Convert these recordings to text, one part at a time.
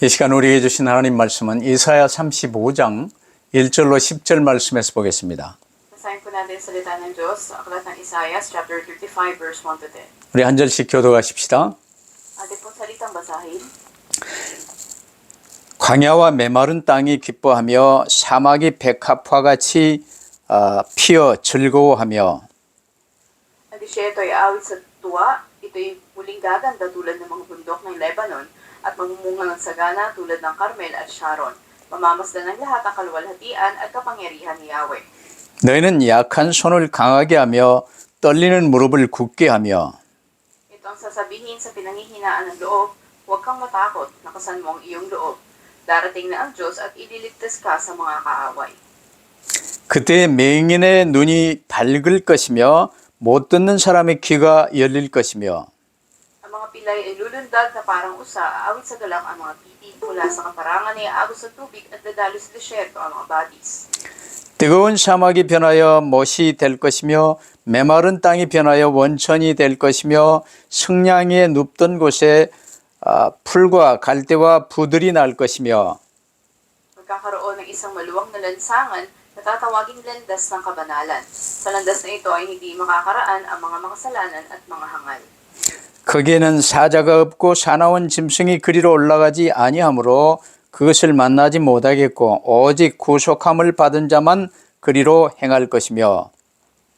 이 시간 우리에게 주신 하나님 말씀은 이사야 35장 1절로 10절 말씀에서 보겠습니다. Basahin po natin ang salita ng Diyos sa aklat ng Isaiah, chapter 35, verse 1 to 10. 우리 한 절씩 교도하십시다. Ating pong salitang basahin. 광야와 메마른 땅이 기뻐하며 사막이 백합화같이 피어 즐거워하며 Ang disyerto ay awit sa tuwa, ito'y muling gaganda tulad ng mga bundok ng Lebanon at mamumunga ng sagana tulad ng Carmel at Sharon. Mamamasdan ng lahat ang kaluwalhatian at kapangyarihan ni Yahweh. 너희는 약한 손을 강하게 하며 떨리는 무릎을 굳게 하며 Ito ang sasabihin sa pinanghihinaan ng loob, huwag kang matakot, nakasan mo ang iyong loob. Darating na ang Diyos at ililigtas ka sa mga kaaway. 그때 맹인의 눈이 밝을 것이며 못 듣는 사람의 귀가 열릴 것이며 Ang mga pilay ay lulundag na parang usa, aawit sa galang ang mga titig mula sa kaparangan ay agos sa tubig at dadalo sa desyerto ang mga badis. 뜨거운 사막이 변하여 못이 될 것이며 메마른 땅이 변하여 원천이 될 것이며 승냥이에 눕던 곳에 풀과 갈대와 부들이 날 것이며 Magkakaroon ng isang maluwang na lansangan na tatawaging landas ng kabanalan. Sa landas na ito ay hindi makakaraan ang mga makasalanan at mga hangal. 거기에는 사자가 없고 사나운 짐승이 그리로 올라가지 아니하므로 그것을 만나지 못하겠고 오직 구속함을 받은 자만 그리로 행할 것이며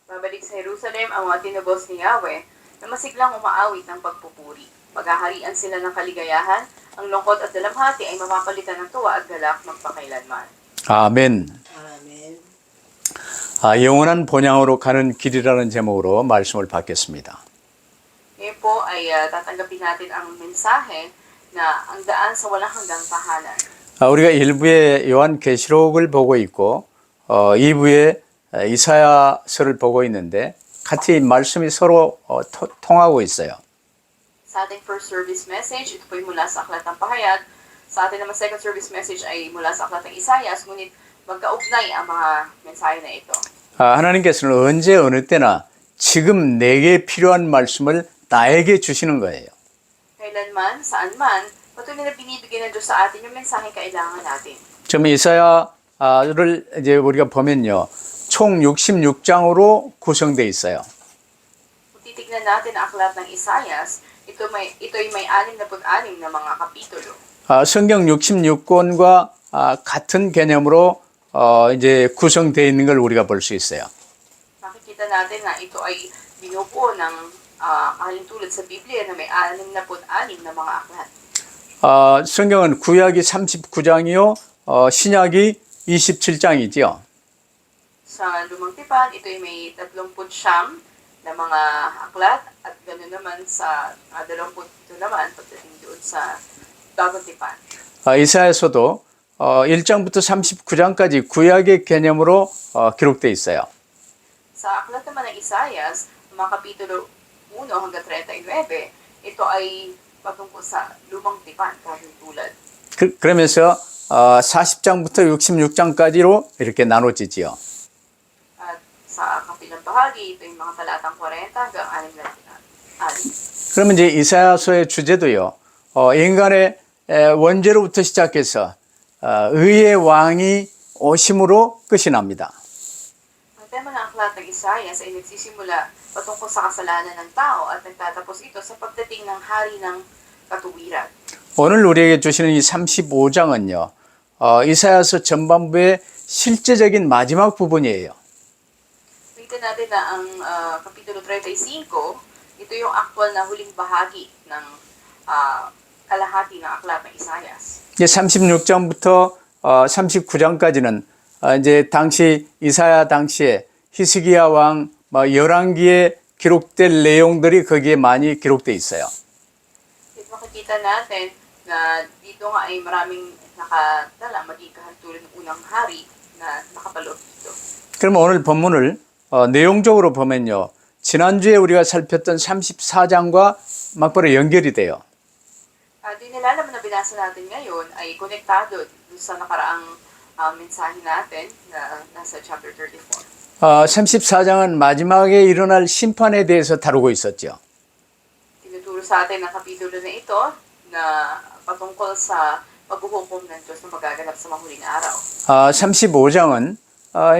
Babalik sa Jerusalem ang mga tinubos ni Yahweh na masiglang umaawit ng pagpupuri. Maghaharian sila ng kaligayahan, ang lungkot at dalamhati ay mapapalitan ng tuwa at galak magpakailanman. 아멘. Amen. 영원한 본향으로 가는 길이라는 제목으로 말씀을 받겠습니다. Ngayon po ay tatanggapin natin ang mensahe na ang daan sa walang hanggang tahanan. 우리가 1부에 요한계시록을 보고 있고 2부에 이사야서를 보고 있는데 같이 말씀이 서로 통하고 있어요. Sa ating first service message, ito po ay mula sa Aklat ng Pahayag. Sa ating naman second service message ay mula sa Aklat ng Isaias, ngunit magkaugnay ang mga mensahe na ito. 하나님께서는 언제 어느 때나 지금 내게 필요한 말씀을 나에게 주시는 거예요. Kailanman, saan man, patuloy na binibigyan ng Diyos sa atin yung mensaheng kailangan natin. 지금 이사야를 이제 우리가 보면요. 총 66장으로 구성되어 있어요. Kung titignan natin ang Aklat ng Isaias, ito'y may 66 na mga kapitulo. 성경 66권과 같은 개념으로 이제 구성되어 있는 걸 우리가 볼 수 있어요. Nakikita natin na ito ay binubuo ng halintulad sa Biblia na may 66 na mga aklat. 성경은 구약이 39장이요, 신약이 27장이지요. Sa Lumang Tipan, ito'y may 39 na mga aklat at ganoon naman sa 20 naman pagdating doon sa Bagong Tipan. 이사야서도 1장부터 39장까지 구약의 개념으로 기록되어 있어요. Sa aklat naman ng Isaias, mga kapitulo 1 hanggang 39, ito ay patungkol sa Lumang Tipan, katulad. 그러면서 40장부터 66장까지로 이렇게 나눠지지요. At sa kapilang bahagi, ito yung mga talatang 40 hanggang 6. 그러면 이제 이사야서의 주제도요. 인간의 원죄로부터 시작해서 의의 왕이 오심으로 끝이 납니다. Ang tema ng aklat ng Isaias ay nagsisimula patungkol sa kasalanan ng tao at nagtatapos ito sa pagdating ng hari ng katuwiran. 오늘 우리에게 주시는 이 35장은요. 이사야서 전반부의 실제적인 마지막 부분이에요. Tingnan natin na ang Kapitulo 35, ito yung actual na huling bahagi ng kalahati ng aklat ng Isaias. 이제 36장부터 39장까지는 이제 당시 이사야 당시에 히스기야 왕 열왕기에 기록될 내용들이 거기에 많이 기록돼 있어요. At makikita natin na dito nga ay maraming nakatala maging kahantulad ng unang hari na nakapaloob dito. 그러면 오늘 본문을 내용적으로 보면요. 지난주에 우리가 살폈던 34장과 막바로 연결이 돼요. Yung nilalaman na binasa natin ngayon ay konektado dun sa nakaraang mensahe natin na nasa chapter 34. 34장은 마지막에 일어날 심판에 대해서 다루고 있었죠. Tinuturo sa atin ang kapitulo na ito na patungkol sa paghuhukom ng Diyos na magaganap sa mahuling araw. 35장은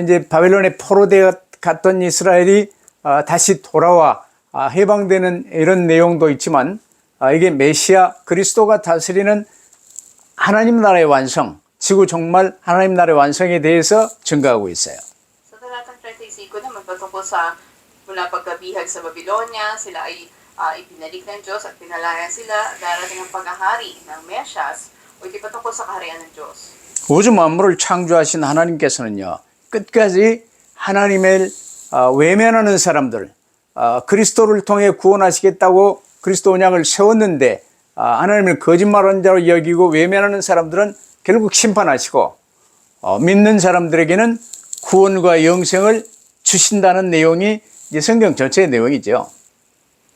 이제 바벨론에 포로되어 갔던 이스라엘이 다시 돌아와 해방되는 이런 내용도 있지만 이게 메시아 그리스도가 다스리는 하나님 나라의 완성, 지구 종말 하나님 나라의 완성에 대해서 증가하고 있어요. Sa talatang 35 naman patungkol sa mula pagkabihag sa Babylonia, sila ay ipinalik ng Diyos at pinalaya sila, darating ang paghahari ng Mesyas o iti patungkol sa kaharian ng Diyos. 우주 만물을 창조하신 하나님께서는요, 끝까지 하나님을 외면하는 사람들, 그리스도를 통해 구원하시겠다고 그리스도 언약을 세웠는데 하나님을 거짓말하는 자로 여기고 외면하는 사람들은 결국 심판하시고 믿는 사람들에게는 구원과 영생을 주신다는 내용이 이제 성경 전체의 내용이죠.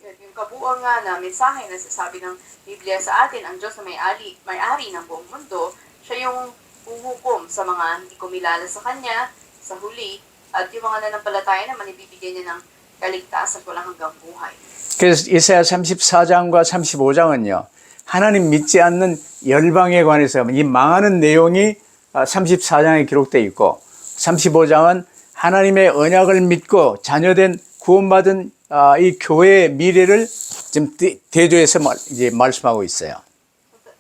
Yung kabuuan nga na mensahe na sasabi ng Biblia sa atin, ang Diyos na may-ari ng buong mundo, siya yung huhukom sa mga hindi kumilala sa Kanya, sa huli, at yung mga nanampalataya naman ibibigyan niya ng kaligtasan walang hanggang buhay. 그래서 이사야 34장과 35장은요. 하나님 믿지 않는 열방에 관해서 이 망하는 내용이 34장에 기록되어 있고 35장은 하나님의 언약을 믿고 자녀된 구원받은 이 교회의 미래를 지금 대조해서 이제 말씀하고 있어요.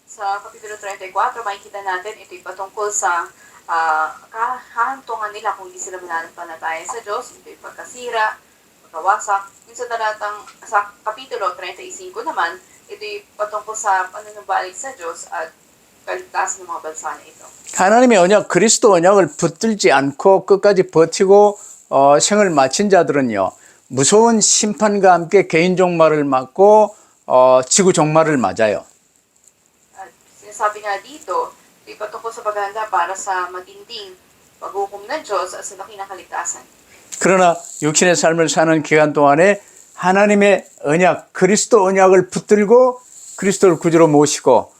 Sa Kapitulo 34, makikita natin ito'y patungkol sa kahantungan nila kung hindi sila mananampalataya sa Diyos, ito'y pagkasira, pagkawasak. Yung sa Kapitulo 35 naman, ito'y patungkol sa panunumbalik sa Diyos at kaligtasan ng mga bansa na ito. 하나님의 언약, 그리스도 언약을 붙들지 않고 끝까지 버티고 생을 마친 자들은요. 무서운 심판과 함께 개인 종말을 맞고 지구 종말을 맞아요. At sinasabi nga dito, ito'y patungkol sa paghahanda para sa matinding paghukom ng Diyos at sa laki ng kaligtasan. 그러나 육신의 삶을 사는 기간 동안에 하나님의 언약, 그리스도 언약을 붙들고 그리스도를 구주로 모시고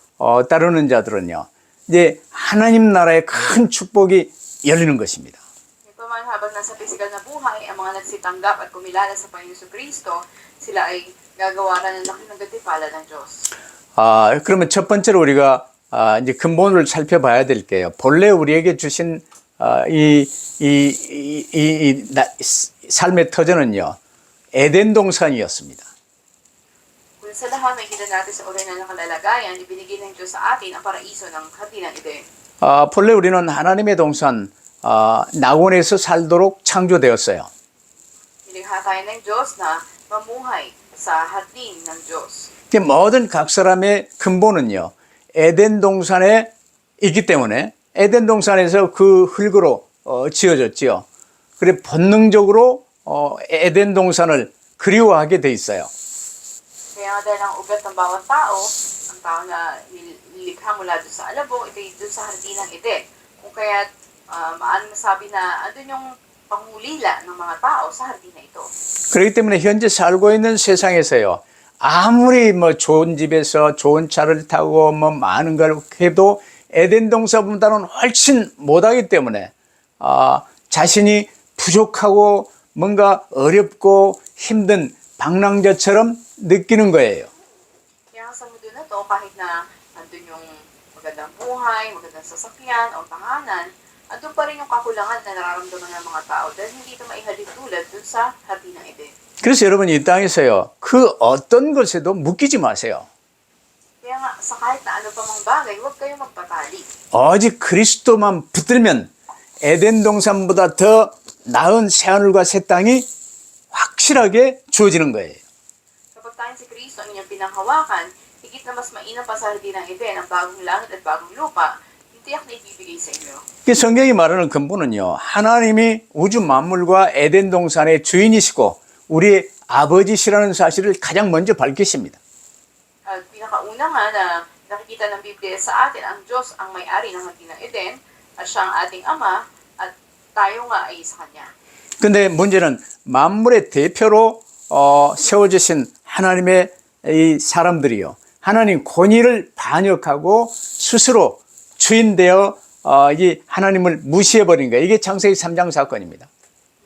따르는 자들은요. 이제 하나님 나라의 큰 축복이 열리는 것입니다. Paman habang nasa physical na buhay, ang mga nagsitanggap at kumilala sa Panginoon Kristo, sila ay gagawaran ng laki ng gantimpala ng Diyos. 그러면 첫 번째로 우리가 이제 근본을 살펴봐야 될게요. 본래 우리에게 주신 삶의 터전은요, 에덴 동산이었습니다. Kung sa lahat may kita natin sa orihinal na kalalagayan, ibinigay ng Diyos sa atin ang paraiso ng hati ng Eden. 본래 우리는 하나님의 동산, 낙원에서 살도록 창조되었어요. Nilikha tayo ng Diyos na mamuhay sa hardin ng Diyos. 모든 각 사람의 근본은요, 에덴 동산에 있기 때문에 에덴 동산에서 그 흙으로 지어졌지요. 그래 본능적으로 에덴 동산을 그리워하게 돼 있어요. Kaya nga dahil ang ugat ng bawat tao, ang tao na nilikha mula doon sa alabo, ito doon sa hardin ng Eden. Kung kaya maaaring masabi na andun yung pangulila ng mga tao sa hardin na ito. 그렇기 때문에 현재 살고 있는 세상에서요. 아무리 좋은 집에서 좋은 차를 타고 많은 걸 해도 에덴 동산보다는 훨씬 못하기 때문에 자신이 부족하고 뭔가 어렵고 힘든 방랑자처럼 느끼는 거예요. Kaya sa mundo na to, kahit na andun yung magandang buhay, magandang sasakyan o tahanan, andun pa rin yung kakulangan na nararamdaman ng mga tao dahil hindi ito maihalin tulad dun sa hardin ng Eden. 그래서 여러분 이 땅에서요. 그 어떤 것에도 묶이지 마세요. Kaya nga, sa kahit na ano pa mang bagay, huwag kayong magpatali. 오직 그리스도만 붙들면 에덴 동산보다 더 나은 새하늘과 새 땅이 확실하게 주어지는 거예요. Kapag tayo si Kristo ang inyong pinanghawakan, higit na mas mainam pa sa hardin ng Eden ang bagong langit at bagong lupa, yung tiyak na ibibigay sa inyo. 성경이 말하는 근본은요. 하나님이 우주 만물과 에덴 동산의 주인이시고 우리의 아버지시라는 사실을 가장 먼저 밝히십니다. At pinakauna nga na nakikita ng Biblia sa atin, ang Diyos ang may-ari ng hardin ng Eden at siya ang ating ama at tayo nga ay sa Kanya. 근데 문제는 만물의 대표로 세워주신 하나님의 이 사람들이요. 하나님 권위를 반역하고 스스로 주인되어 이 하나님을 무시해버린 거예요. 이게 창세기 3장 사건입니다.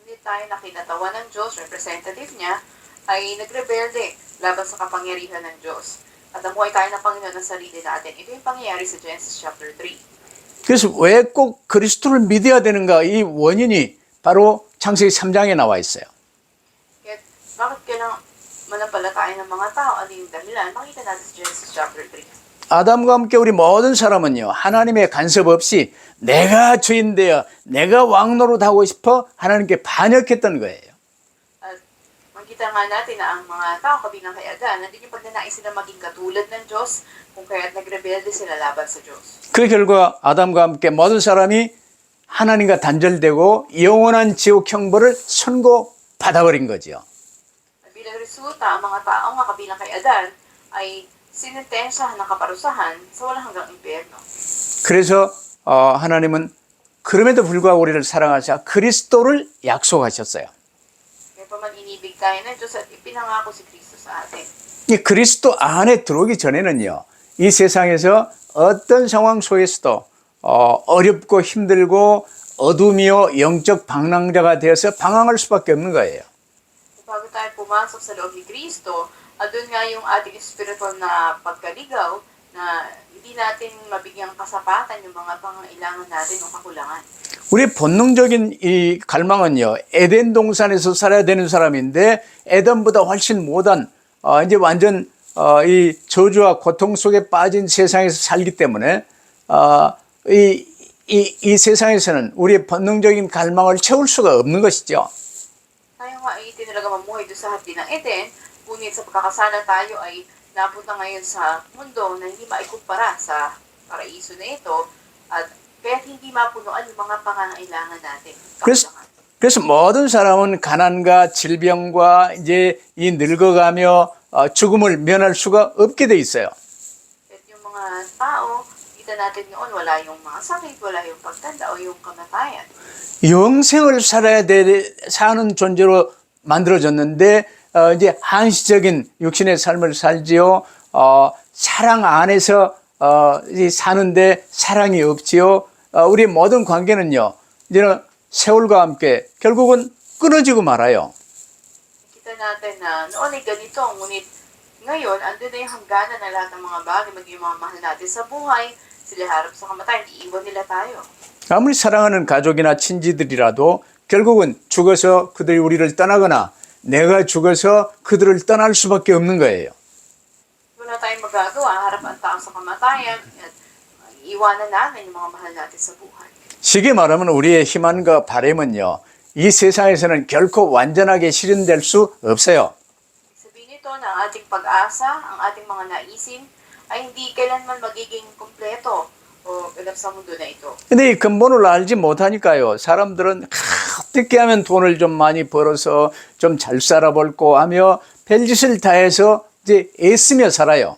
Hindi tayo nakinatawan ng Diyos, representative niya, ay nagrebelde laban sa kapangyarihan ng Diyos. at namuhay tayo ng Panginoon ng sarili natin. Ito yung pangyayari sa Genesis chapter 3. 그래서 왜 꼭 그리스도를 믿어야 되는가? 이 원인이 바로 창세기 3장에 나와 있어요. Kaya bakit kailangan manampalataya ng mga tao? Ano yung dahilan? Makita natin sa Genesis chapter 3. 아담과 함께 우리 모든 사람은요, 하나님의 간섭 없이 내가 주인 되어 내가 왕노릇하고 싶어 하나님께 반역했던 거예요. At makita nga natin na ang mga tao kabilang kay Adan, nandun yung pagnanais sila maging katulad ng Diyos, kung kaya't nagrebelde sila laban sa Diyos. 그 결과 아담과 함께 모든 사람이 하나님과 단절되고 영원한 지옥 형벌을 선고받아버린 거죠. At bilang resulta, ang mga tao nga kabilang kay Adan ay sinintensyahan ng kaparusahan sa walang hanggang impyerno. 그래서 하나님은 그럼에도 불구하고 우리를 사랑하사 그리스도를 약속하셨어요. Kaya pa man inibig tayo ng Diyos at ipinangako si Kristo sa atin. 이 그리스도 안에 들어오기 전에는요, 이 세상에서 어떤 상황 속에서도 어렵고 힘들고 어둠이요 영적 방랑자가 되어서 방황할 수밖에 없는 거예요. Bago tayo pumasok sa loob ni Kristo, doon nga yung ating spiritual na pagkaligaw na hindi natin mabigyang kasapatan yung mga pangailangan natin o kakulangan. 우리 본능적인 이 갈망은요, 에덴 동산에서 살아야 되는 사람인데 에덴보다 훨씬 못한 이제 완전 이 저주와 고통 속에 빠진 세상에서 살기 때문에 이 세상에서는 우리의 본능적인 갈망을 채울 수가 없는 것이죠. Tayo nga ay tinalaga mamuhay doon sa hardin ng Eden, ngunit sa pagkakasala tayo ay napunta ngayon sa mundo na hindi maikumpara sa paraiso na ito at kaya hindi mapunuan yung mga pangangailangan natin. 그래서 모든 사람은 가난과 질병과 이제 이 늙어가며 죽음을 면할 수가 없게 돼 있어요. At yung mga tao, kita natin noon, wala yung mga sakit, wala yung pagtanda o yung kamatayan. 영생을 사는 존재로 만들어졌는데 이제 한시적인 육신의 삶을 살지요. 사랑 안에서 사는데 사랑이 없지요. 우리 모든 관계는요, 이제는 세월과 함께 결국은 끊어지고 말아요. Kita natin na noon ay ganito, ngunit ngayon, andun na yung hangganan ng lahat ng mga bagay, maging mga mahal natin sa buhay, sila harap sa kamatayan, iiwan nila tayo. 아무리 사랑하는 가족이나 친지들이라도 결국은 죽어서 그들이 우리를 떠나거나 내가 죽어서 그들을 떠날 수밖에 없는 거예요. Wala tayong magagawa, harap ang tao sa kamatayan, at iiwanan namin yung mga mahal natin sa buhay. 쉽게 말하면 우리의 희망과 바람은요, 이 세상에서는 결코 완전하게 실현될 수 없어요. Sabihin nito na ang ating pag-asa, ang ating mga naisin, ay hindi kailanman magiging kumpleto o ganap sa mundo na ito. 근데 이 근본을 알지 못하니까요, 사람들은 어떻게 하면 돈을 좀 많이 벌어서 좀 잘 살아볼고 하며 별짓을 다해서 이제 애쓰며 살아요.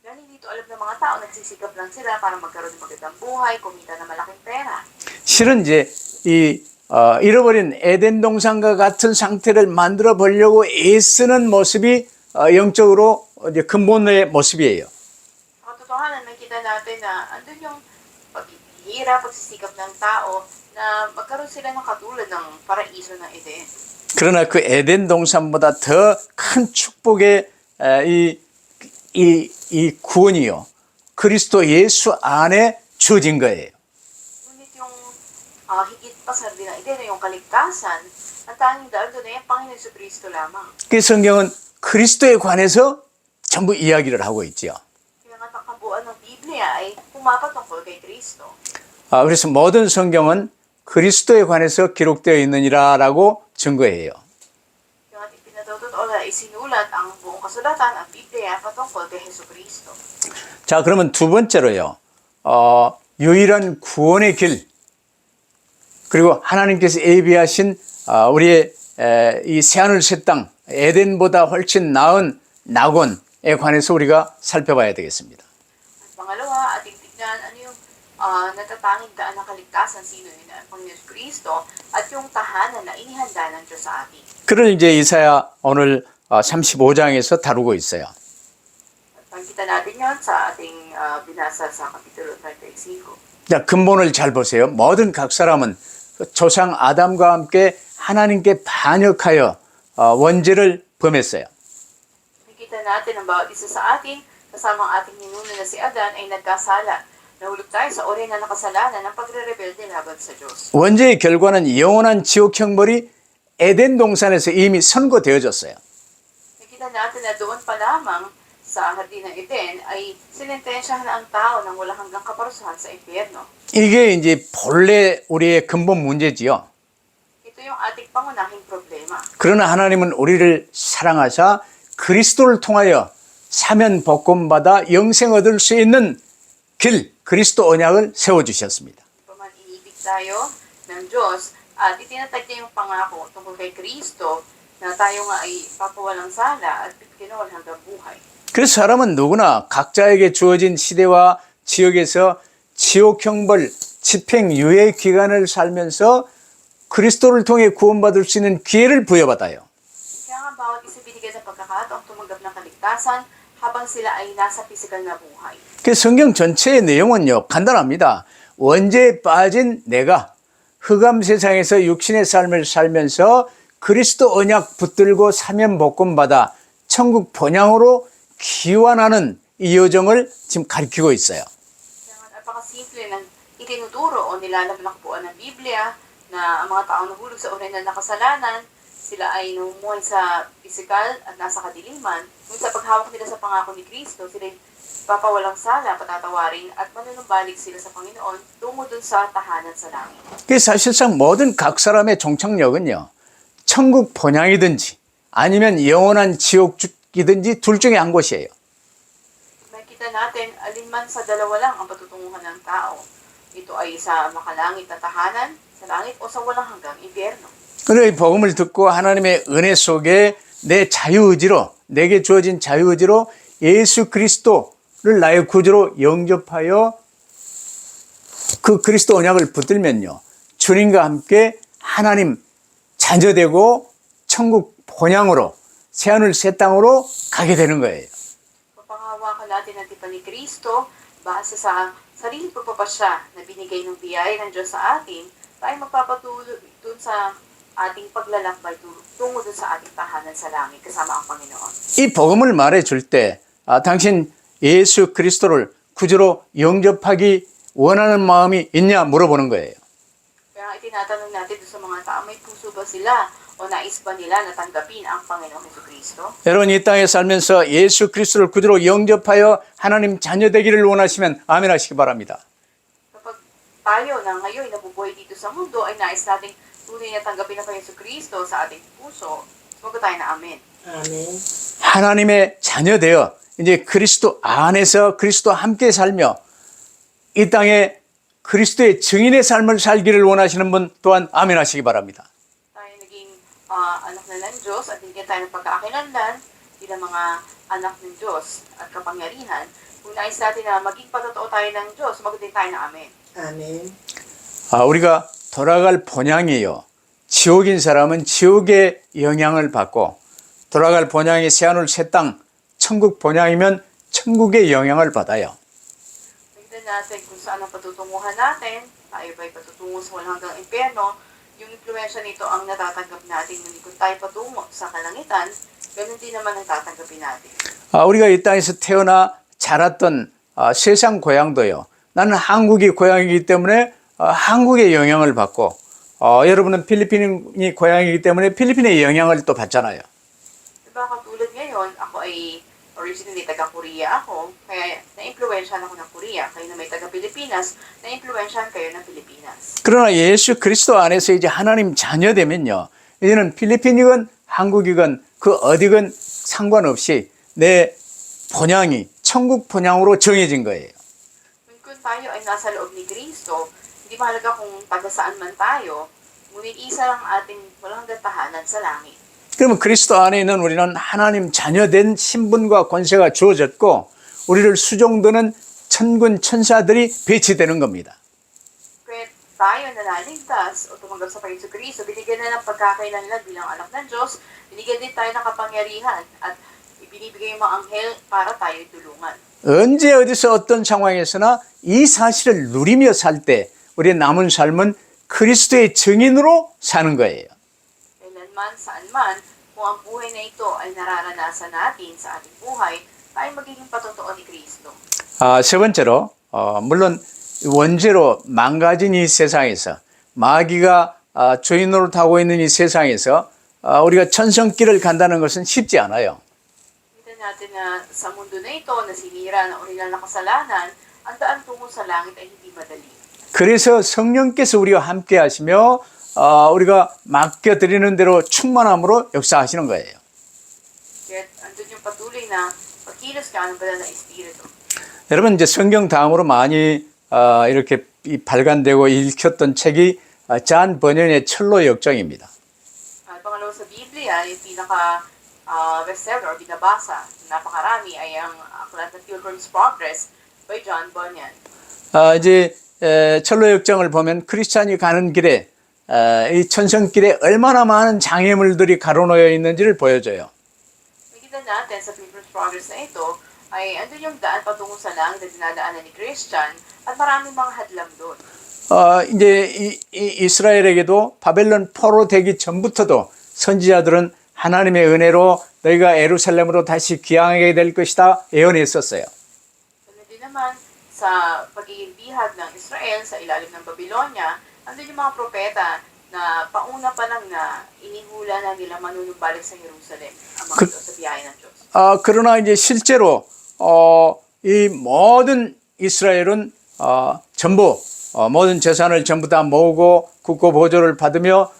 Dahil hindi ito alam ng mga tao, nagsisikap lang sila para magkaroon ng magandang buhay, kumita ng malaking pera. 실은 이제 이 잃어버린 에덴 동산과 같은 상태를 만들어 보려고 애쓰는 모습이 영적으로 이제 근본의 모습이에요. Katotohanan, nakita natin na andun yung paghihirap, pagsisikap ng tao na magkaroon sila ng katulad ng paraiso ng Eden. 그러나 그 에덴 동산보다 더 큰 축복의 이 구원이요, 그리스도 예수 안에 주어진 거예요. Ngunit yung higit pa sa din ng Eden, yung kaligtasan, ang tanging daan doon ay ang Panginoon sa Kristo lamang. 그 성경은 그리스도에 관해서 전부 이야기를 하고 있죠. Kaya nga ang kabuuan ng Biblia ay pumapatungkol kay Kristo. 그래서 모든 성경은 그리스도에 관해서 기록되어 있느니라라고 증거해요. Kaya nga ipinatutoo na isinulat ang buong kasulatan, ang Biblia patungkol kay Hesus Kristo. 자, 그러면 두 번째로요, 유일한 구원의 길, 그리고 하나님께서 예비하신 우리의 이 새하늘 새 땅, 에덴보다 훨씬 나은 낙원에 관해서 우리가 살펴봐야 되겠습니다. At pangalawa, ating tignan ano yung natatanging daan ng kaligtasan, sino yun ang Panginoon Kristo, at yung tahanan na inihanda ng Diyos sa atin. 그를 이제 이사야 오늘 35장에서 다루고 있어요. At pagkita natin yun sa ating binasa sa Kapitulo 35. 자, 근본을 잘 보세요. 모든 각 사람은 조상 아담과 함께 하나님께 반역하여 원죄를 범했어요. Nakita natin ang bawat isa sa atin, kasama ang ating ninuno na si Adan ay nagkasala. Nahulog tayo sa uri na nakasalanan ng pagre-rebelde laban sa Diyos. 원죄의 결과는 영원한 지옥 형벌이 에덴 동산에서 이미 선고되어졌어요. Nakita natin na doon pa lamang sa Hardin ng Eden ay sinentensyahan na ang tao ng walang hanggang kaparusahan sa impyerno. 이게 이제 본래 우리의 근본 문제지요. Ito yung ating pangunahing problema. 그러나 하나님은 우리를 사랑하사 그리스도를 통하여 사면 복권 받아 영생 얻을 수 있는 길, 그리스도 언약을 세워 주셨습니다. Paman iniibig tayo ng Diyos at itinatag niya yung pangako tungkol kay Kristo na tayo nga ay papawalang sala at pinol hanggang buhay. 그래서 사람은 누구나 각자에게 주어진 시대와 지역에서 지옥 형벌 집행 유예 기간을 살면서 그리스도를 통해 구원받을 수 있는 기회를 부여받아요. Kaya nga bawat isa binigyan ng pagkakataong tumanggap ng kaligtasan habang sila ay nasa pisikal na buhay. 그 성경 전체의 내용은요, 간단합니다. 원죄에 빠진 내가 흑암 세상에서 육신의 삶을 살면서 그리스도 언약 붙들고 사면 복권 받아 천국 본향으로 기원하는 이 여정을 지금 가리키고 있어요. Kaya nga napakasimple ng itinuturo o nilalabakbuan ng Biblia na ang mga taong nahulog sa uri na nakasalanan, sila ay namumuhay sa pisikal at nasa kadiliman. Ngunit sa paghawak nila sa pangako ni Kristo, sila ay papawalang sala, patatawarin at manunumbalik sila sa Panginoon tungo dun sa tahanan sa langit. 그 사실상 모든 각 사람의 종착역은요, 천국 본향이든지 아니면 영원한 지옥이든지 둘 중에 한 곳이에요. Makita natin, alinman sa dalawa lang ang patutunguhan ng tao. Ito ay sa makalangit na tahanan, sa langit o sa walang hanggang impyerno. 그리고 이 복음을 듣고 하나님의 은혜 속에 내 자유의지로, 내게 주어진 자유의지로 예수 그리스도를 나의 구주로 영접하여 그 그리스도 언약을 붙들면요, 주님과 함께 하나님 자녀되고 천국 본향으로, 새하늘 새 땅으로 가게 되는 거예요. Kapanghawakan natin ang tipan ni Kristo, base sa sarili pagpapasya na binigay ng biyaya ng Diyos sa atin, tayo magpapatuloy dun sa ating paglalakbay tungo dun sa ating tahanan sa langit kasama ang Panginoon. 이 복음을 말해줄 때 당신 예수 그리스도를 구주로 영접하기 원하는 마음이 있냐 물어보는 거예요. Kaya itinatanong natin dun sa mga tao, may puso ba sila o nais ba nila na tanggapin ang Panginoong Jesucristo? 여러분 이 땅에 살면서 예수 그리스도를 구주로 영접하여 하나님 자녀 되기를 원하시면 아멘 하시기 바랍니다. Kapag tayo na ngayon nabubuhay dito sa mundo ay nais nating tunay na tanggapin ang Jesucristo sa ating puso, sumagot tayo na amen. 아멘. 하나님의 자녀 되어 이제 그리스도 안에서 그리스도와 함께 살며 이 땅에 그리스도의 증인의 삶을 살기를 원하시는 분 또한 아멘 하시기 바랍니다. Tayo naging anak na ng Diyos at hindi tayo ng pagkakakilanlan bilang mga anak ng Diyos at kapangyarihan. Kung nais natin na maging patotoo tayo ng Diyos, sumagot din tayo na amen. 아멘. 우리가 돌아갈 본향이요. 지옥인 사람은 지옥의 영향을 받고 돌아갈 본향이 새하늘 새 땅, 천국 본향이면 천국의 영향을 받아요. Tignan natin kung saan ang patutunguhan natin. Tayo ba'y patutungo sa walang hanggang impyerno? Yung impluensya nito ang natatanggap natin. Ngunit kung tayo patungo sa kalangitan, ganun din naman ang tatanggapin natin. 우리가 이 땅에서 태어나 자랐던 세상 고향도요. 나는 한국이 고향이기 때문에 한국의 영향을 받고 여러분은 필리핀이 고향이기 때문에 필리핀의 영향을 또 받잖아요. Diba katulad ngayon, ako ay originally taga-Korea ako, kaya na-influensyahan ako ng Korea. Kayo na may taga-Pilipinas, na-influensyahan kayo ng Pilipinas. 그러나 예수 그리스도 안에서 이제 하나님 자녀 되면요. 이제는 필리핀이건 한국이건 그 어디건 상관없이 내 본향이 천국 본향으로 정해진 거예요. Kung tayo ay nasa loob ni Kristo, hindi mahalaga kung taga saan man tayo, ngunit isa lang ating walang hanggang tahanan sa langit. 그러면 그리스도 안에 있는 우리는 하나님 자녀된 신분과 권세가 주어졌고 우리를 수종드는 천군 천사들이 배치되는 겁니다. Kaya tayo na naligtas o tumanggap sa Panginoon Kristo, binigyan na ng pagkakailanlan bilang anak ng Diyos, binigyan din tayo ng kapangyarihan at ibinibigay yung mga anghel para tayo tulungan. 언제 어디서 어떤 상황에서나 이 사실을 누리며 살 때 우리의 남은 삶은 그리스도의 증인으로 사는 거예요. Kailanman, saan man, kung ang buhay na ito ay nararanasan natin sa ating buhay, tayo magiging patotoo ni Kristo. 세 번째로 물론 원죄로 망가진 이 세상에서 마귀가 주인 노릇하고 있는 이 세상에서 우리가 천성길을 간다는 것은 쉽지 않아요. Kita natin na sa mundo na ito, na sinira ng original na kasalanan, ang daan tungo sa langit ay hindi madali. 그래서 성령께서 우리와 함께 하시며 우리가 맡겨드리는 대로 충만함으로 역사하시는 거예요. Kaya andun yung patuloy na pagkilos ka ng banal na Espiritu. 여러분 이제 성경 다음으로 많이 이렇게 발간되고 읽혔던 책이 잔 버년의 철로 역정입니다. Pangalawa sa Biblia, yung pinaka bestseller or binabasa, napakarami ay ang aklat na Pilgrim's Progress by John Bunyan. 이제 철로 역정을 보면 크리스찬이 가는 길에 이 천성길에 얼마나 많은 장애물들이 가로놓여 있는지를 보여줘요. Nakita natin sa Pilgrim's Progress na ito, ay andun yung daan patungo sa langit na dinadaanan ni Christian at maraming mga hadlang doon. 이제 이스라엘에게도 바벨론 포로 되기 전부터도 선지자들은 하나님의 은혜로 너희가 예루살렘으로 다시 귀향하게 될 것이다 예언했었어요. Ganun din naman sa pagiging bihag ng Israel sa ilalim ng Babylonia, andun yung mga propeta na pauna pa lang na inihula na nila manunumbalik sa Jerusalem ang mga ito sa biyaya ng Diyos. 그러나 이제 실제로 이 모든 이스라엘은 전부 모든 재산을 전부 다 모으고 국고 보조를 받으며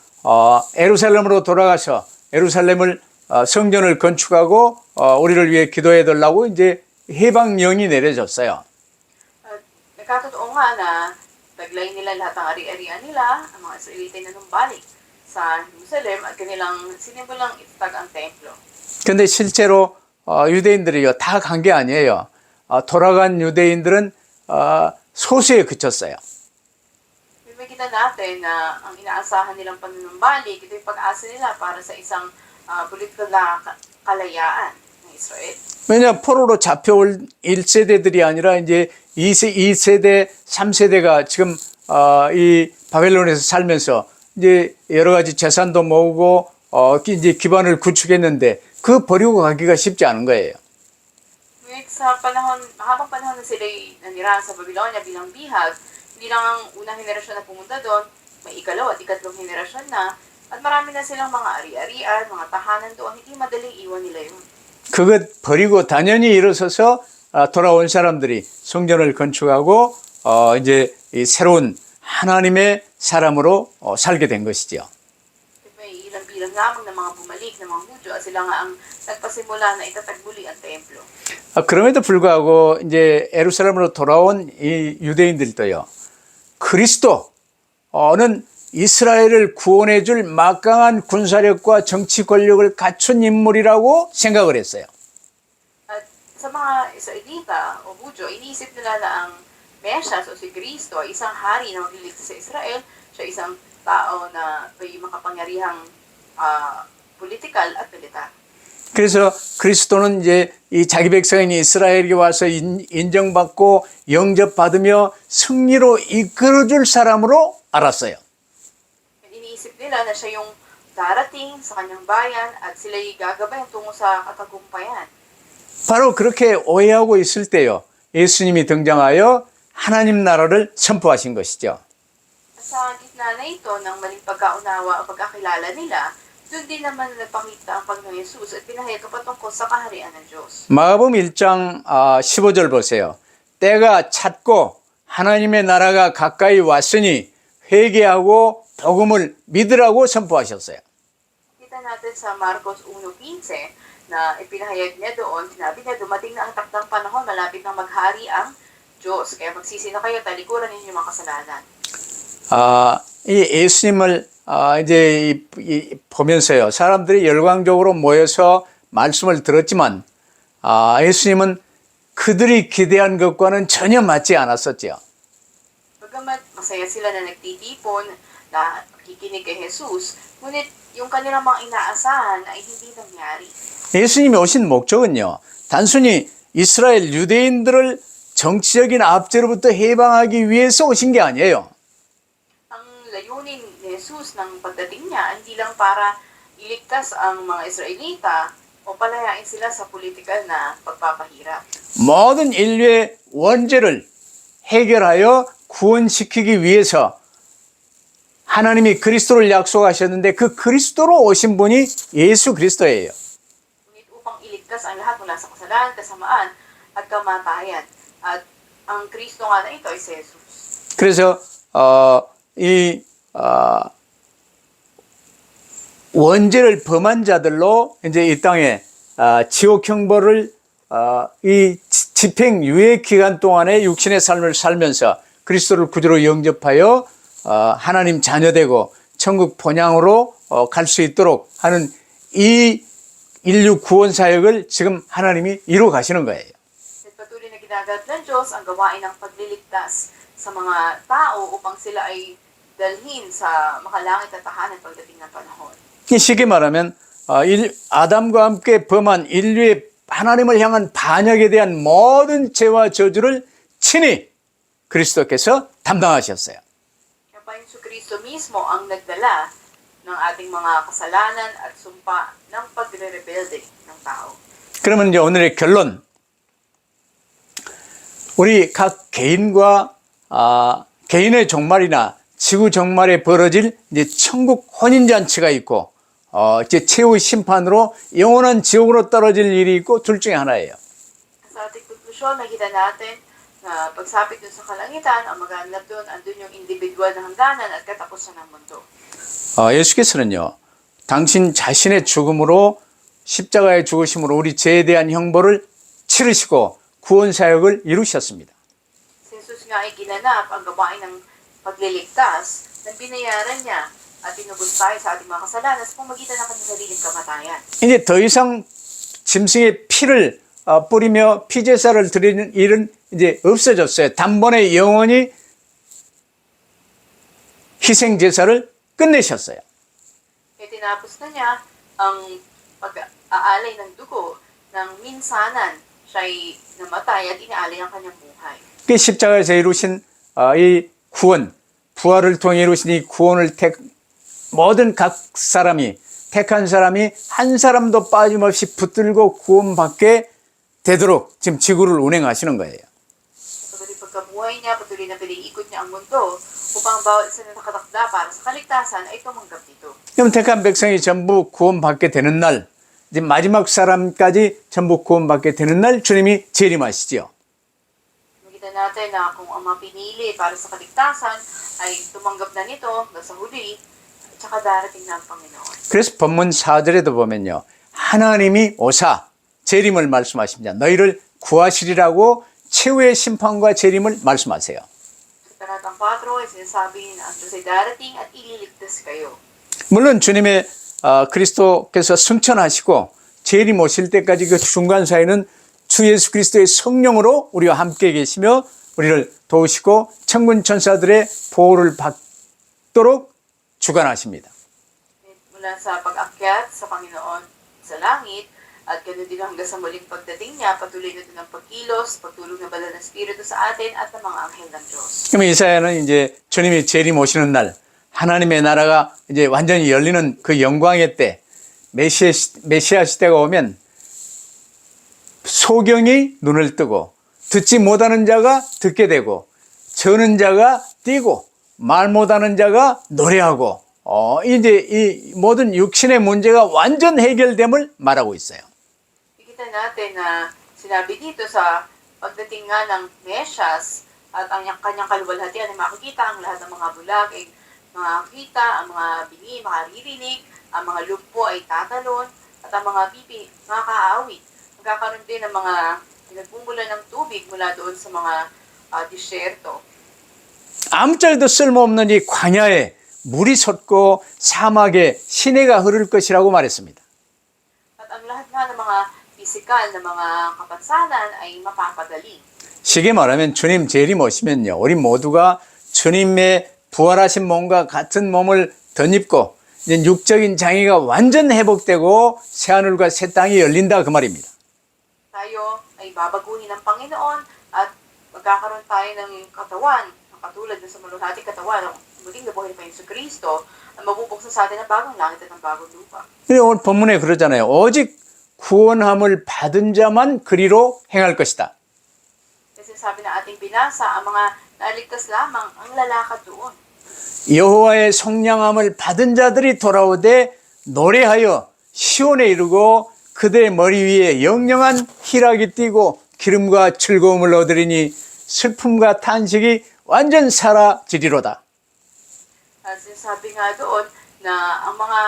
예루살렘으로 돌아가서 예루살렘을 성전을 건축하고 우리를 위해 기도해 달라고 이제 해방령이 내려졌어요. Nagkatotoo nga na taglay nila lahat ng ari-arian nila, ang mga Israelite na numbalik sa Jerusalem at kanilang sinimulang itatag ang templo. 근데 실제로 유대인들이요 다 간 게 아니에요. 돌아간 유대인들은 소수에 그쳤어요. Makikita natin na ang inaasahan nilang panunumbalik, ito yung pag-asa nila para sa isang politikal na kalayaan ng Israel. 왜냐 포로로 잡혀올 1세대들이 아니라 이제 2세대, 3세대가 지금 이 바벨론에서 살면서 이제 여러 가지 재산도 모으고 이제 기반을 구축했는데 그 버리고 가기가 쉽지 않은 거예요. Ngunit sa panahon, habang panahon na sila nanirahan sa Babylonia bilang bihag, hindi lang ang unang henerasyon na pumunta doon, may ikalaw at ikatlong henerasyon na, at marami na silang mga ari-arian, mga tahanan doon, hindi madaling iwan nila yun. 그것 버리고 단연히 일어서서 돌아온 사람들이 성전을 건축하고 이제 이 새로운 하나님의 사람으로 살게 된 것이죠. May ilang bilang lamang ng mga bumalik ng mga Hudyo at sila nga ang nagpasimula na itatag muli ang templo. 그럼에도 불구하고 이제 예루살렘으로 돌아온 이 유대인들도요. 그리스도는 이스라엘을 구원해 줄 막강한 군사력과 정치 권력을 갖춘 인물이라고 생각을 했어요. At sa mga Israelita o Hudyo, iniisip nila na ang Mesias o si Kristo ay isang hari na magliligtas sa Israel, siya isang tao na may makapangyarihang politikal at militar. 그래서 그리스도는 이제 이 자기 백성인 이스라엘에게 와서 인정받고 영접받으며 승리로 이끌어줄 사람으로 알았어요. Iniisip nila na siya yung darating sa kanyang bayan at sila'y gagabayan tungo sa katagumpayan. 바로 그렇게 오해하고 있을 때요. 예수님이 등장하여 하나님 나라를 선포하신 것이죠. At sa gitna na ito ng maling pagkaunawa o pagkakilala nila, doon din naman nagpakita ang Panginoong Yesus at pinahayag patungkol sa kaharian ng Diyos. 마가복음 1장 15절 보세요. 때가 찼고 하나님의 나라가 가까이 왔으니 회개하고 복음을 믿으라고 선포하셨어요. Kita natin sa Marcos 1:15 na ipinahayag niya doon, sinabi niya dumating na ang takdang panahon, malapit nang maghari ang Diyos. Kaya magsisi na kayo, talikuran ninyo yung mga kasalanan. 이 예수님을 이제 보면서요. 사람들이 열광적으로 모여서 말씀을 들었지만 예수님은 그들이 기대한 것과는 전혀 맞지 않았었죠. Bagamat masaya sila na nagtitipon, na kikinig kay Jesus, ngunit yung kanilang mga inaasahan ay hindi nangyari. 예수님이 오신 목적은요. 단순히 이스라엘 유대인들을 정치적인 압제로부터 해방하기 위해서 오신 게 아니에요. Ang layunin ni Jesus ng pagdating niya, hindi lang para iligtas ang mga Israelita o o palayain sila sa politikal na pagpapahirap. 모든 인류의 원죄를 해결하여 구원시키기 위해서 하나님이 그리스도를 약속하셨는데 그 그리스도로 오신 분이 예수 그리스도예요. Ngunit upang iligtas ang lahat mula sa kasalanan, kasamaan, at kamatayan. At ang Kristo nga na ito ay si Jesus. 그래서 이 원죄를 범한 자들로 이제 이 땅에 지옥 형벌을 이 집행 유예 기간 동안에 육신의 삶을 살면서 그리스도를 구주로 영접하여 하나님 자녀되고 천국 본향으로 갈 수 있도록 하는 이 인류 구원 사역을 지금 하나님이 이루어 가시는 거예요. At patuloy na ginaganap ng Diyos ang gawain ng pagliligtas sa mga tao upang sila ay dalhin sa makalangit at tahanan pagdating ng panahon. 쉽게 말하면 아담과 함께 범한 인류의 하나님을 향한 반역에 대한 모든 죄와 저주를 친히 그리스도께서 담당하셨어요. Kaya pa yung Kristo mismo ang nagdala ng ating mga kasalanan at sumpa ng pagre-rebelde ng tao. 그러면 이제 오늘의 결론. 우리 각 개인과 개인의 종말이나 지구 종말에 벌어질 이제 천국 혼인잔치가 있고 이제 최후 심판으로 영원한 지옥으로 떨어질 일이 있고 둘 중에 하나예요. Sa ating konklusyon, nakita natin na pagsapit dun sa kalangitan, ang maghanap dun, andun yung individual na hangganan at katapusan ng mundo. 예수께서는요, 당신 자신의 죽음으로 십자가의 죽으심으로 우리 죄에 대한 형벌을 치르시고 구원 사역을 이루셨습니다. Si Jesus nga ay ginanap ang gawain ng pagliligtas na binayaran niya at tinubos tayo sa ating mga kasalanan sa pamagitan ng kanyang sariling kamatayan. 이제 더 이상 짐승의 피를 뿌리며 피제사를 드리는 일은 이제 없어졌어요. 단번에 영원히 희생제사를 끝내셨어요. Kaya tinapos na niya ang pag-aalay ng dugo ng minsanan siya'y namatay at inaalay ang kanyang buhay. 그 십자가에서 이루신 이 구원, 부활을 통해 이루신 이 구원을 모든 각 사람이 택한 사람이 한 사람도 빠짐없이 붙들고 구원받게 되도록 지금 지구를 운행하시는 거예요. Patuloy pagkabuhay niya, patuloy na piniikot niya ang mundo upang bawat isa na nakatakda para sa kaligtasan ay tumanggap dito. 그럼 택한 백성이 전부 구원받게 되는 날, 이제 마지막 사람까지 전부 구원받게 되는 날 주님이 재림하시죠. Makita natin na kung ang mga pinili para sa kaligtasan ay tumanggap na nito hanggang sa huli, at saka darating na ang Panginoon. 그래서 본문 4절에도 보면요. 하나님이 오사 재림을 말씀하십니다. 너희를 구하시리라고 최후의 심판과 재림을 말씀하세요. Sa talatang 4 ay sinasabi na ang Diyos ay darating at ililigtas kayo. 물론 주님의 그리스도께서 승천하시고 재림 오실 때까지 그 중간 사이는 주 예수 그리스도의 성령으로 우리와 함께 계시며 우리를 도우시고 천군 천사들의 보호를 받도록 주관하십니다. Mula sa pag-akyat sa Panginoon sa langit, at ganoon din hanggang sa muling pagdating niya, patuloy na din ang pagkilos, pagtulong ng banal na Espiritu sa atin at ng mga anghel ng Diyos. 그럼 이사야는 이제 주님이 재림 오시는 날 하나님의 나라가 이제 완전히 열리는 그 영광의 때 메시아 시대가 오면 소경이 눈을 뜨고 듣지 못하는 자가 듣게 되고 저는 자가 뛰고 말 못하는 자가 노래하고 이제 이 모든 육신의 문제가 완전 해결됨을 말하고 있어요. Ikita natin na sinabi dito sa pagdating nga ng Mesias at ang kanyang kaluwalhatian ay makikita ang lahat ng mga bulag ay makakita, ang mga bingi makaririnig, ang mga lumpo ay tatalon, at ang mga bibi makakaawit. Magkakaroon din ng mga nagbumula ng tubig mula doon sa mga disyerto. 아무짝에도 쓸모없는 이 광야에 물이 솟고 사막에 시내가 흐를 것이라고 말했습니다. At ang lahat nga ng mga pisikal na mga kapansanan ay mapapadali. 쉽게 말하면 주님 재림 오시면요. 우리 모두가 주님의 부활하신 몸과 같은 몸을 덧입고 이제 육적인 장애가 완전 회복되고 새하늘과 새 땅이 열린다 그 말입니다. Tayo ay babaguhin ng Panginoon at magkakaroon tayo ng katawan, katulad ng sa maluhating katawan, muling nabuhay pa yung sa Kristo, at mabubuksan sa atin ang bagong langit at ang bagong lupa. 근데 오늘 본문에 그러잖아요. 오직 구원함을 받은 자만 그리로 행할 것이다. Kasi sabi na ating binasa, ang mga naligtas lamang ang lalakad doon. 여호와의 성량함을 받은 자들이 돌아오되 노래하여 시온에 이르고 그들의 머리 위에 영영한 희락이 띠고 기름과 즐거움을 얻으리니 슬픔과 탄식이 완전 사라지리로다. At sinasabi nga doon na ang mga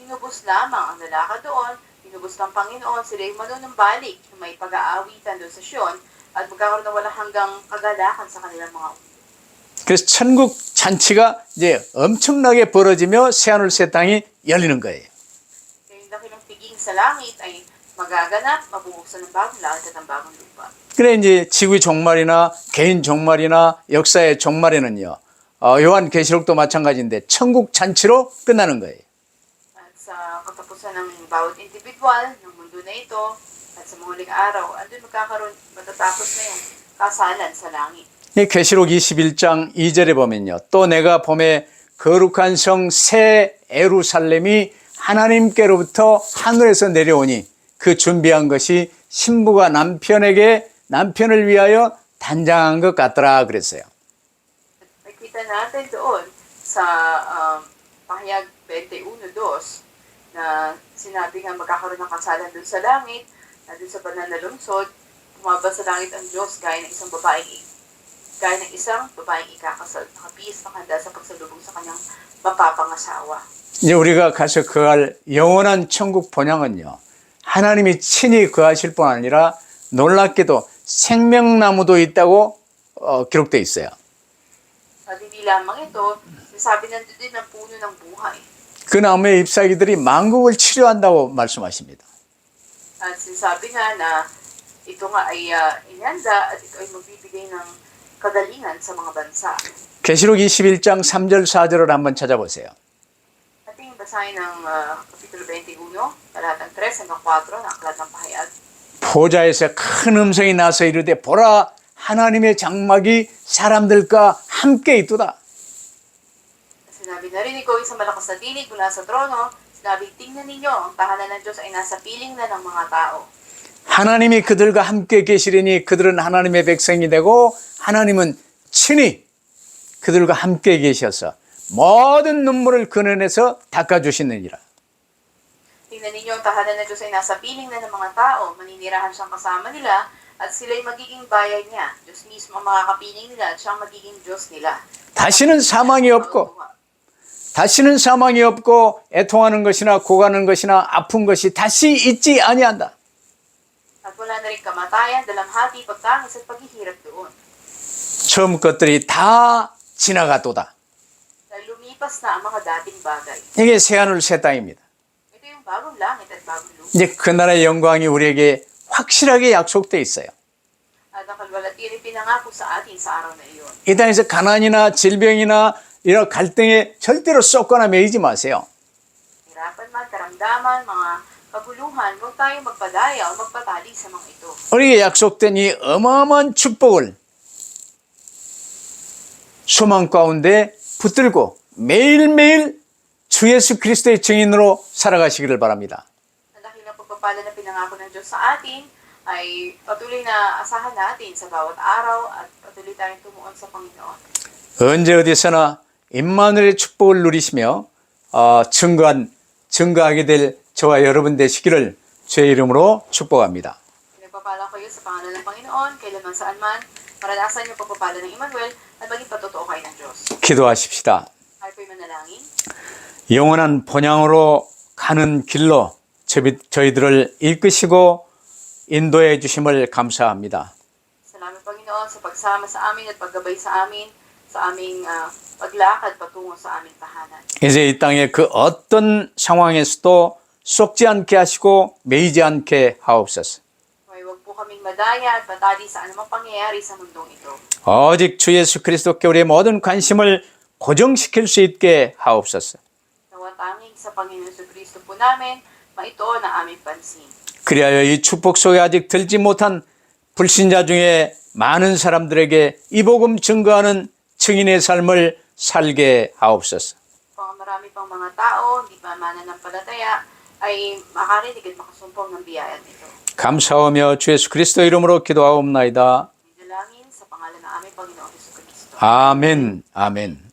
hinubos lamang ang lalakad doon, hinubos ng Panginoon, sila yung manunumbalik, yung may pag-aawitan doon sa Sion, at magkakaroon ng walang hanggang kagalakan sa kanilang mga. 그래서 천국 잔치가 이제 엄청나게 벌어지며 새하늘 새 땅이 열리는 거예요. Kaya yung laki ng piging sa langit ay magaganap, mabubuksan ng bagong langit at ang bagong lupa. 그래 이제 지구의 종말이나 개인 종말이나 역사의 종말에는요. 요한계시록도 마찬가지인데 천국 잔치로 끝나는 거예요. At sa katapusan ng bawat individual ng mundo na ito, at sa mga huling araw, andun matatapos na yung kasalan sa langit. 이 계시록 21장 2절에 보면요. 또 내가 봄에 거룩한 성 새 예루살렘이 하나님께로부터 하늘에서 내려오니 그 준비한 것이 신부가 남편을 위하여 단장한 것 같더라 그랬어요. Nakita natin doon sa pahayag 21:2 na sinabi nga magkakaroon ng kasalan doon sa langit, na doon sa banal na lungsod, tumaba sa langit ang Diyos gaya ng isang babaeng ikakasal, nakabihis ng handa sa pagsalubong sa kanyang mapapangasawa. 이제 우리가 가서 거할 영원한 천국 본향은요. 하나님이 친히 거하실 뿐 아니라 놀랍게도 생명나무도 있다고 기록되어 있어요. At hindi lamang ito, sabi nandun din ang puno ng buhay. 그 나무의 잎사귀들이 만국을 치료한다고 말씀하십니다. At sinasabi nga na ito nga ay inihanda at ito ay magbibigay ng kagalingan sa mga bansa. 계시록 21장 3절 4절을 한번 찾아보세요. Ating basahin ng Kapitulo 21, talatang 3 hanggang 4 ng Aklat ng Pahayag. 보좌에서 큰 음성이 나서 이르되 보라 하나님의 장막이 사람들과 함께 있도다. Sinabi, narinig ko isang malakas na tinig mula sa trono. Sinabi, tingnan ninyo, ang tahanan ng Diyos ay nasa piling na ng mga tao. 하나님이 그들과 함께 계시리니 그들은 하나님의 백성이 되고 하나님은 친히 그들과 함께 계셔서 모든 눈물을 그늘에서 닦아주시느니라. Tingnan ninyo, ang tahanan ng Diyos ay nasa piling na ng mga tao. Maninirahan siyang kasama nila at sila'y magiging bayan niya. Diyos mismo ang makakapiling nila at siyang magiging Diyos nila. 다시는 사망이 없고 애통하는 것이나 고가는 것이나 아픈 것이 다시 있지 아니한다. At wala na rin kamatayan, dalamhati, pagtangis at paghihirap doon. 처음 것들이 다 지나가도다. Dahil lumipas na ang mga dating bagay. 이게 새하늘 새 땅입니다. Ito yung bagong langit at bagong lupa. 이제 그나라의 영광이 우리에게 확실하게 약속되어 있어요. At ang kalwalatian ay pinangako sa atin sa araw na iyon. 이 땅에서 가난이나 질병이나 이런 갈등에 절대로 쏟거나 매이지 마세요. Hirapan man, karamdaman, mga kabuluhan, huwag tayong magpadaya o magpatali sa mga ito. 우리에게 약속된 이 어마어마한 축복을 소망 가운데 붙들고 매일매일 주 예수 그리스도의 증인으로 살아가시기를 바랍니다. Ang dakilang pagpapala na pinangako ng Diyos sa atin ay patuloy na asahan natin sa bawat araw at patuloy tayong tumuon sa Panginoon. 언제 어디서나 임마누엘의 축복을 누리시며 증거하게 될 저와 여러분 되시기를 주의 이름으로 축복합니다. Pinagpapala kayo sa pangalan ng Panginoon, kailanman saan man, maranasan niyo pagpapala ng Emmanuel at maging patotoo kayo ng Diyos. 기도하십시다. Tayo po'y manalangin. 영원한 본향으로 가는 길로 저희들을 이끄시고 인도해 주심을 감사합니다. Salamat Panginoon sa pagsama sa amin at paggabay sa amin sa aming paglakad patungo sa aming tahanan. 이제 이 땅의 그 어떤 상황에서도 속지 않게 하시고 매이지 않게 하옵소서. Huwag po kaming madaya at patali sa anumang pangyayari sa mundong ito. 오직 주 예수 그리스도께 우리의 모든 관심을 고정시킬 수 있게 하옵소서. Nawa tanging sa Panginoon sa Kristo po namin, maituon ang aming pansin. 그리하여 이 축복 속에 아직 들지 못한 불신자 중에 많은 사람들에게 이 복음 증거하는 증인의 삶을 살게 하옵소서. Kung marami pang mga tao, hindi pa mananampalataya, ay makarinig at makasumpong ng biyaya nito. 감사하며 주 예수 그리스도 이름으로 기도하옵나이다. Dinalangin sa pangalan ng aming Panginoong Hesus Kristo. 아멘. 아멘.